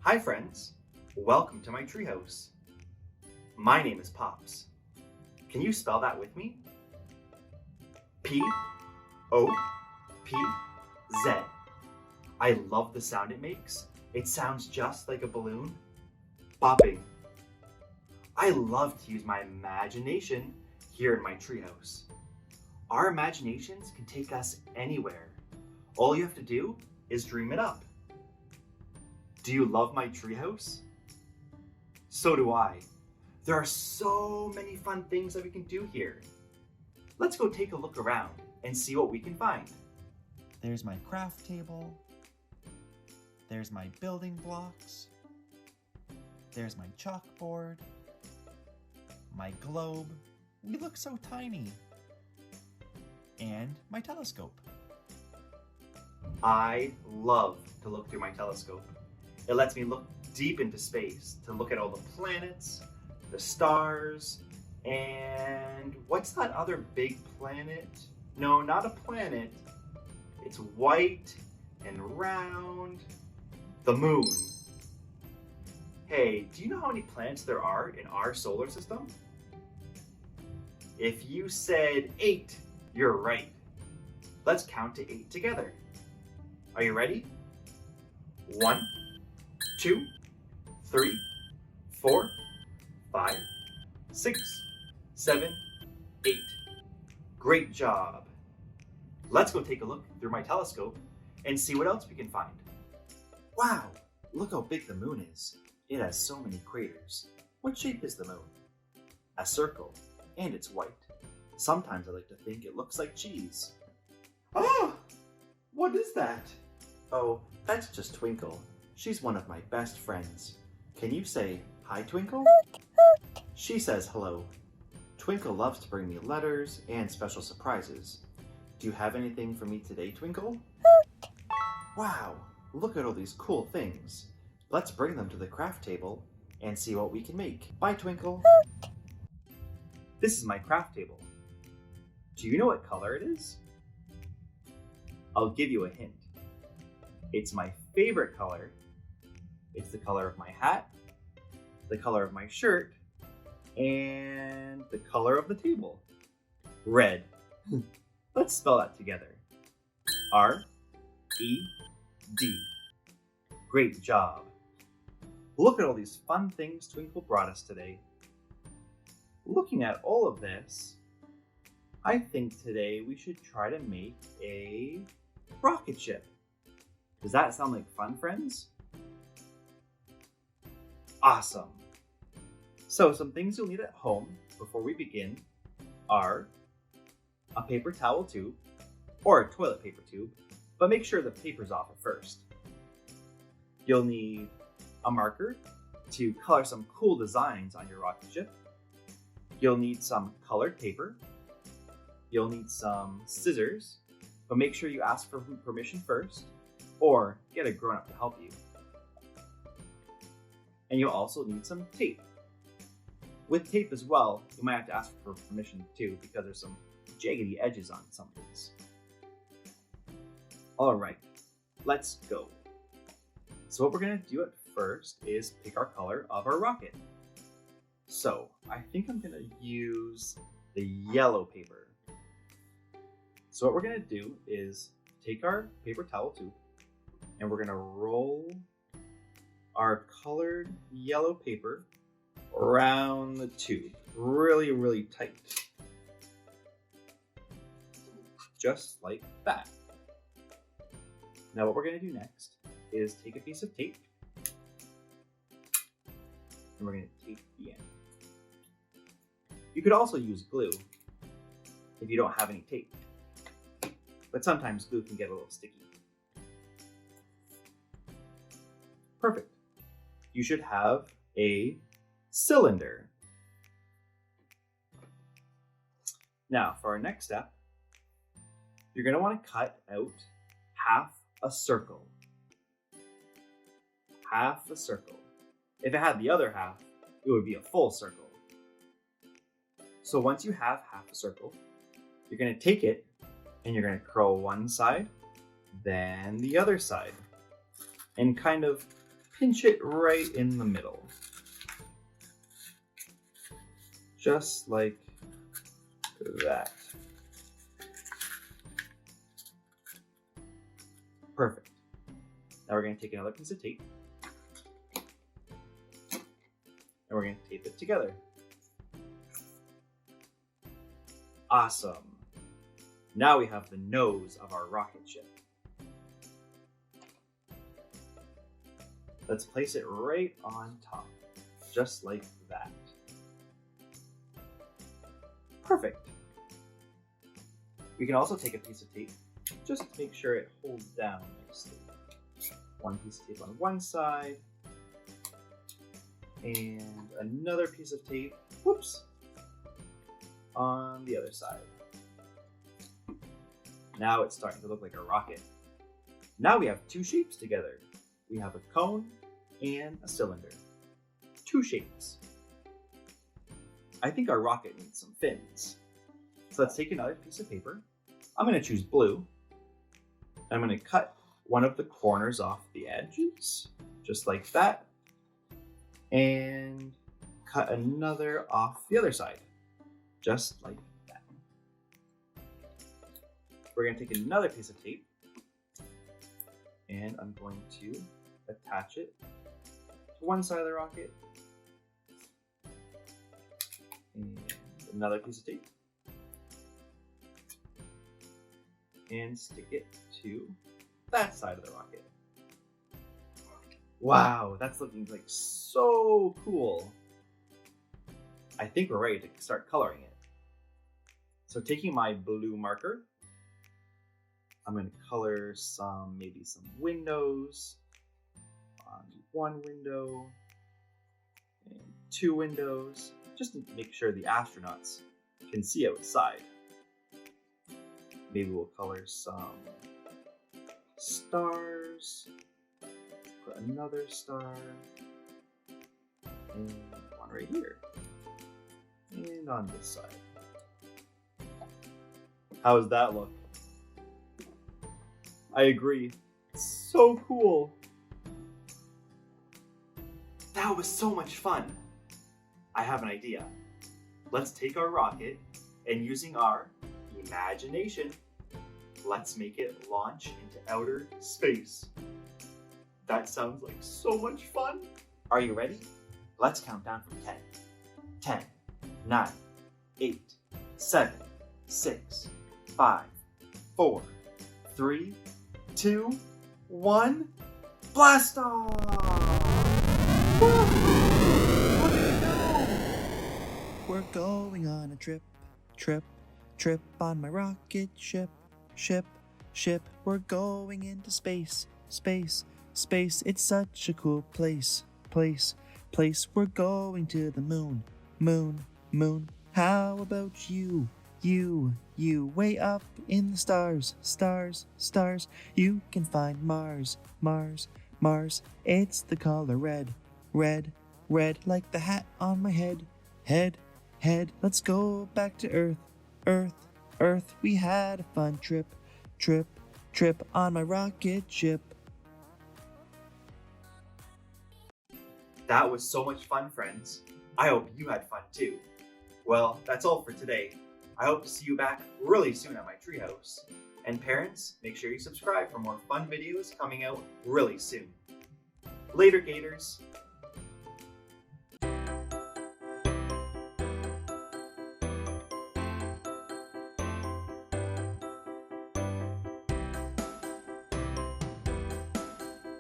Hi friends, welcome to my treehouse. My name is Popz. Can you spell that with me? P-O-P-Z. I love the sound it makes. It sounds just like a balloon popping. I love to use my imagination here in my treehouse. Our imaginations can take us anywhere. All you have to do is dream it up. Do you love my treehouse? So do I. There are so many fun things that we can do here. Let's go take a look around and see what we can find. There's my craft table. There's my building blocks. There's my chalkboard. My globe. We look so tiny. And my telescope. I love to look through my telescope. It lets me look deep into space to look at all the planets, the stars, and what's that other big planet? No, not a planet. It's white and round. The moon. Hey, do you know how many planets there are in our solar system? If you said 8, you're right. Let's count to 8 together. Are you ready? 1, 2, 3, 4, 5, 6, 7, 8. Great job. Let's go take a look through my telescope and see what else we can find. Wow, look how big the moon is. It has so many craters. What shape is the moon? A circle, and it's white. Sometimes I like to think it looks like cheese. Ah, what is that? Oh, that's just Twinkle. She's one of my best friends. Can you say, hi, Twinkle? She says hello. Twinkle loves to bring me letters and special surprises. Do you have anything for me today, Twinkle? Wow, look at all these cool things. Let's bring them to the craft table and see what we can make. Bye, Twinkle. This is my craft table. Do you know what color it is? I'll give you a hint. It's my favorite color. It's the color of my hat, the color of my shirt, and the color of the table. Red. Let's spell that together. R-E-D. Great job. Look at all these fun things Twinkle brought us today. Looking at all of this, I think today we should try to make a rocket ship. Does that sound like fun, friends? Awesome. So some things you'll need at home before we begin are a paper towel tube or a toilet paper tube, but make sure the paper's off at first. You'll need a marker to color some cool designs on your rocket ship. You'll need some colored paper. You'll need some scissors, but make sure you ask for permission first or get a grown-up to help you. And you'll also need some tape. With tape as well, you might have to ask for permission too because there's some jaggedy edges on some of these. All right, let's go. So what we're gonna do at first is pick our color of our rocket. So I think I'm gonna use the yellow paper. So what we're gonna do is take our paper towel tube and we're gonna roll our colored yellow paper around the tube, really, really tight. Just like that. Now what we're gonna do next is take a piece of tape and we're gonna tape the end. You could also use glue if you don't have any tape, but sometimes glue can get a little sticky. Perfect. You should have a cylinder. Now for our next step, you're going to want to cut out half a circle. Half a circle. If it had the other half, it would be a full circle. So once you have half a circle, you're going to take it and you're going to curl one side, then the other side, and kind of pinch it right in the middle. Just like that. Perfect. Now we're going to take another piece of tape and we're going to tape it together. Awesome. Now we have the nose of our rocket ship. Let's place it right on top, just like that. Perfect. We can also take a piece of tape just to make sure it holds down nicely. One piece of tape on one side, and another piece of tape, whoops, on the other side. Now it's starting to look like a rocket. Now we have two shapes together. We have a cone and a cylinder. Two shapes. I think our rocket needs some fins. So let's take another piece of paper. I'm going to choose blue. I'm going to cut one of the corners off the edges, just like that. And cut another off the other side, just like that. We're going to take another piece of tape and I'm going to attach it to one side of the rocket. And another piece of tape. And stick it to that side of the rocket. Wow, that's looking like so cool. I think we're ready to start coloring it. So taking my blue marker, I'm going to color maybe some windows on one window and two windows, just to make sure the astronauts can see outside. Maybe we'll color some stars, put another star, and one right here, and on this side. How does that look? I agree. It's so cool. That was so much fun. I have an idea. Let's take our rocket and using our imagination, let's make it launch into outer space. That sounds like so much fun. Are you ready? Let's count down from 10. 10, 9, 8, 7, 6, 5, 4, 3, 2, 1. Blast off! Woo! Look at it go! We're going on a trip, trip on my rocket ship, ship. We're going into space. It's such a cool place. We're going to the moon. How about you? Way up in the stars. You can find Mars. It's the color red, like the hat on my head. Let's go back to Earth. We had a fun trip on my rocket ship. That was so much fun, friends. I hope you had fun too. Well, that's all for today. I hope to see you back really soon at my treehouse. And parents, make sure you subscribe for more fun videos coming out really soon. Later, Gators.